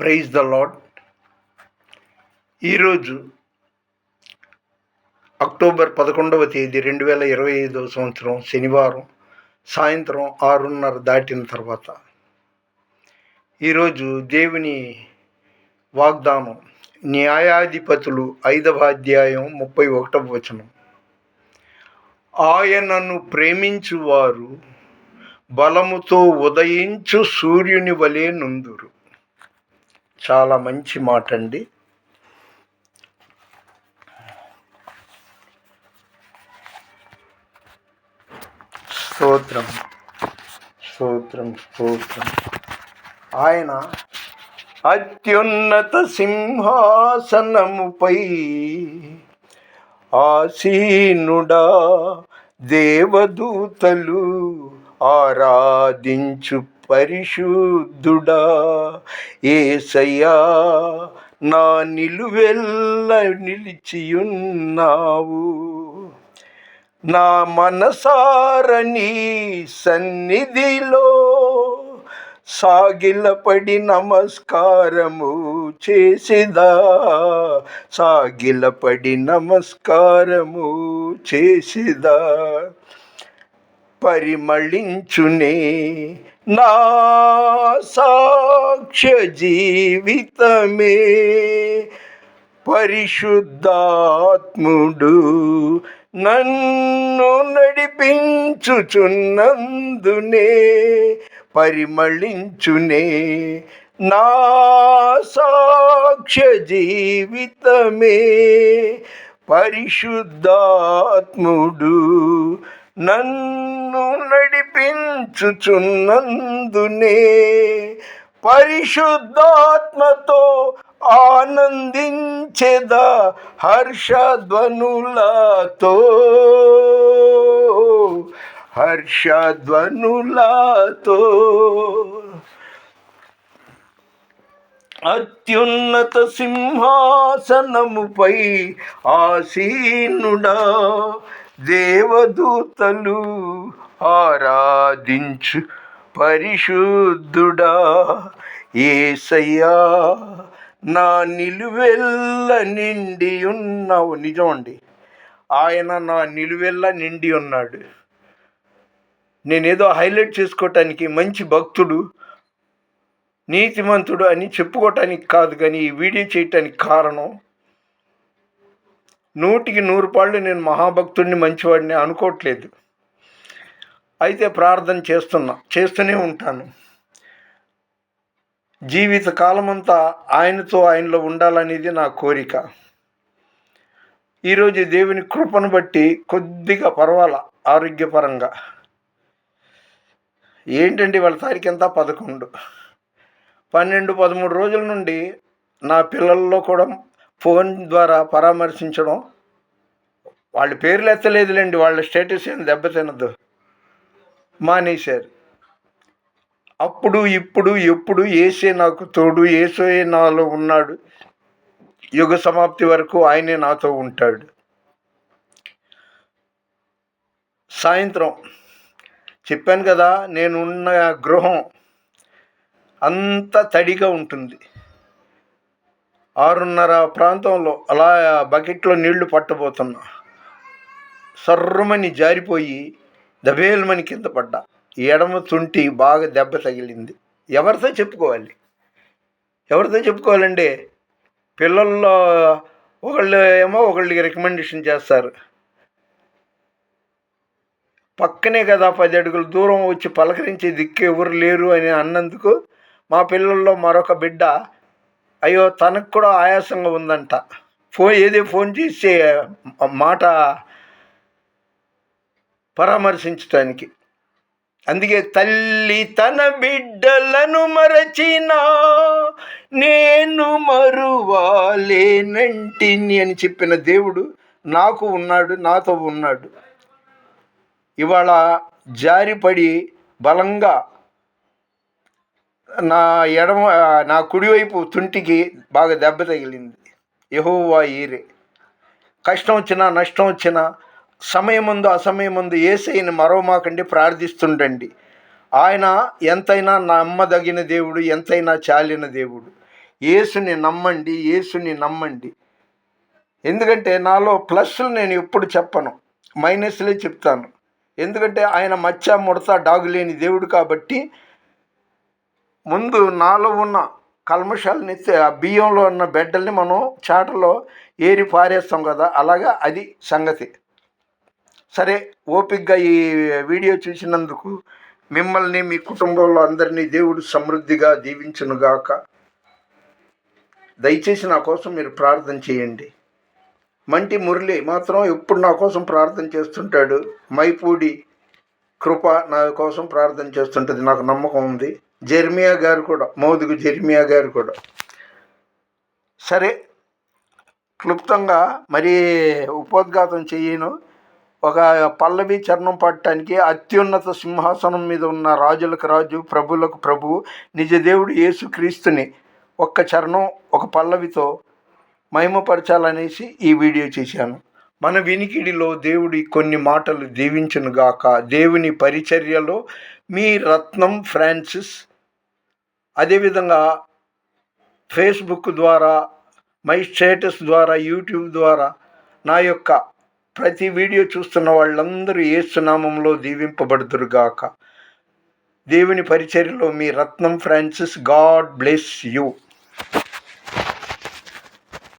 Praise the Lord. ఈరోజు October 11వ తేదీ 2025 సంవత్సరం శనివారం సాయంత్రం 6:30 దాటిన తర్వాత ఈరోజు దేవుని వాగ్దానం న్యాయాధిపతులు 5వ అధ్యాయం 31వ వచనం. ఆయనను ప్రేమించువారు బలముతో ఉదయించు సూర్యుని వలె నుందురు. చాలా మంచి మాట అండి. స్తోత్రం స్తోత్రం స్తోత్రం. ఆయన అత్యున్నత సింహాసనముపై ఆసీనుడా, దేవదూతలు ఆరాధించు పరిశుద్ధుడా. యేసయ్యా, నా నిలువెల్ల నిలిచియున్నావు. నా మనసారని సన్నిధిలో సాగిలపడి నమస్కారము చేసిదా, సాగిలపడి నమస్కారము చేసిదా. పరిమళించునే నా సాక్ష్య జీవితమే, పరిశుద్ధాత్ముడు నన్ను నడిపించుచున్నందునే. పరిమళించునే నా సాక్ష్య జీవితమే, పరిశుద్ధాత్ముడు నన్ను నడిపించుచున్నందునే. పరిశుద్ధాత్మతో ఆనందించెదా హర్షధ్వనులతో, హర్షధ్వనులతో. అత్యున్నత సింహాసనముపై ఆసీనుడా, దేవదూతలు ఆరాధించు పరిశుద్ధుడా. యేసయ్యా, నా నిలువెల్ల నిండి ఉన్నావు. నిజం అండి, ఆయన నా నిలువెల్ల నిండి ఉన్నాడు. నేనేదో హైలైట్ చేసుకోవటానికి మంచి భక్తుడు, నీతిమంతుడు అని చెప్పుకోవటానికి కాదు, కానీ ఈ వీడియో చేయటానికి కారణం 100కి 100 నేను మహాభక్తుడిని, మంచివాడిని అనుకోవట్లేదు. అయితే ప్రార్థన చేస్తూనే ఉంటాను. జీవిత కాలమంతా ఆయనలో ఉండాలనేది నా కోరిక. ఈరోజు దేవుని కృపను బట్టి కొద్దిగా పర్వాలా ఆరోగ్యపరంగా. ఏంటండి వాళ్ళ తారీఖు ఎంత? 11, 12, 13 రోజుల నుండి నా పిల్లల్లో కూడా ఫోన్ ద్వారా పరామర్శించడం. వాళ్ళ పేర్లు ఎత్తలేదులేండి, వాళ్ళ స్టేటస్ ఏం దెబ్బతినద్దు, మానేశారు. అప్పుడు ఇప్పుడు ఎప్పుడు యేసే నాకు తోడు, యేసే నాలో ఉన్నాడు, యుగ సమాప్తి వరకు ఆయనే నాతో ఉంటాడు. సాయంత్రం చెప్పాను కదా, నేనున్న గృహం అంత తడిగా ఉంటుంది. 6:30 ప్రాంతంలో అలా బకెట్లో నీళ్లు పట్టబోతున్నా, సర్రమని జారిపోయి దబేలమని కింద పడ్డా. ఎడమ తుంటి బాగా దెబ్బ తగిలింది. ఎవరితో చెప్పుకోవాలండి? పిల్లల్లో ఒకళ్ళకి రికమెండేషన్ చేస్తారు. పక్కనే కదా 10 అడుగుల దూరం వచ్చి పలకరించే దిక్కు ఎవరు లేరు అని అన్నందుకు మా పిల్లల్లో మరొక బిడ్డ, అయ్యో తనకు కూడా ఆయాసంగా ఉందంట, ఫోన్ చేసే మాట పరామర్శించటానికి. అందుకే తల్లి తన బిడ్డలను మరచినా నేను మరువాలేనంటిని అని చెప్పిన దేవుడు నాకు ఉన్నాడు, నాతో ఉన్నాడు. ఇవాళ జారిపడి బలంగా నా కుడివైపు తుంటికి బాగా దెబ్బ తగిలింది. యెహోవా ఈరే. కష్టం వచ్చినా నష్టం వచ్చినా సమయమందు అసమయమందు యేసయ్యని మరవమాకండి, ప్రార్థిస్తుండండి. ఆయన ఎంతైనా నమ్మదగిన దేవుడు, ఎంతైనా చాలిన దేవుడు. యేసుని నమ్మండి, యేసుని నమ్మండి. ఎందుకంటే నాలో ప్లస్లు నేను ఎప్పుడు చెప్పను, మైనస్లే చెప్తాను. ఎందుకంటే ఆయన మచ్చ ముడత డాగు లేని దేవుడు కాబట్టి ముందు నాలో ఉన్న కల్మషాలని ఆ బియ్యంలో ఉన్న బిడ్డల్ని మనం చాటలో ఏరి పారేస్తాం కదా, అలాగా అది సంగతి. సరే, ఓపికగా ఈ వీడియో చూసినందుకు మిమ్మల్ని మీ కుటుంబంలో అందరినీ దేవుడు సమృద్ధిగా దీవించునుగాక. దయచేసి నా కోసం మీరు ప్రార్థన చేయండి. మంటి మురళి మాత్రం ఎప్పుడు నా కోసం ప్రార్థన చేస్తుంటాడు. మైపూడి కృప నా కోసం ప్రార్థన చేస్తుంటుంది, నాకు నమ్మకం ఉంది. జెర్మియా గారు కూడా, మోదుగు జెర్మియా గారు కూడా. సరే, క్లుప్తంగా మరీ ఉపోద్ఘాతం చేయను. ఒక పల్లవి చరణం పట్టడానికి అత్యున్నత సింహాసనం మీద ఉన్న రాజులకు రాజు, ప్రభులకు ప్రభువు, నిజ దేవుడు యేసుక్రీస్తుని ఒక్క చరణం ఒక పల్లవితో మహిమపరచాలనేసి ఈ వీడియో చేశాను. మన వినికిడిలో దేవుడి కొన్ని మాటలు దీవించునుగాక. దేవుని పరిచర్యలో మీ రత్నం ఫ్రాన్సిస్. అదేవిధంగా ఫేస్బుక్ ద్వారా, మై స్టేటస్ ద్వారా, యూట్యూబ్ ద్వారా నా యొక్క ప్రతి వీడియో చూస్తున్న వాళ్ళందరూ యేసునామంలో దీవింపబడుదురుగాక. దేవుని పరిచర్యలో మీ రత్నం ఫ్రాన్సిస్. God bless you.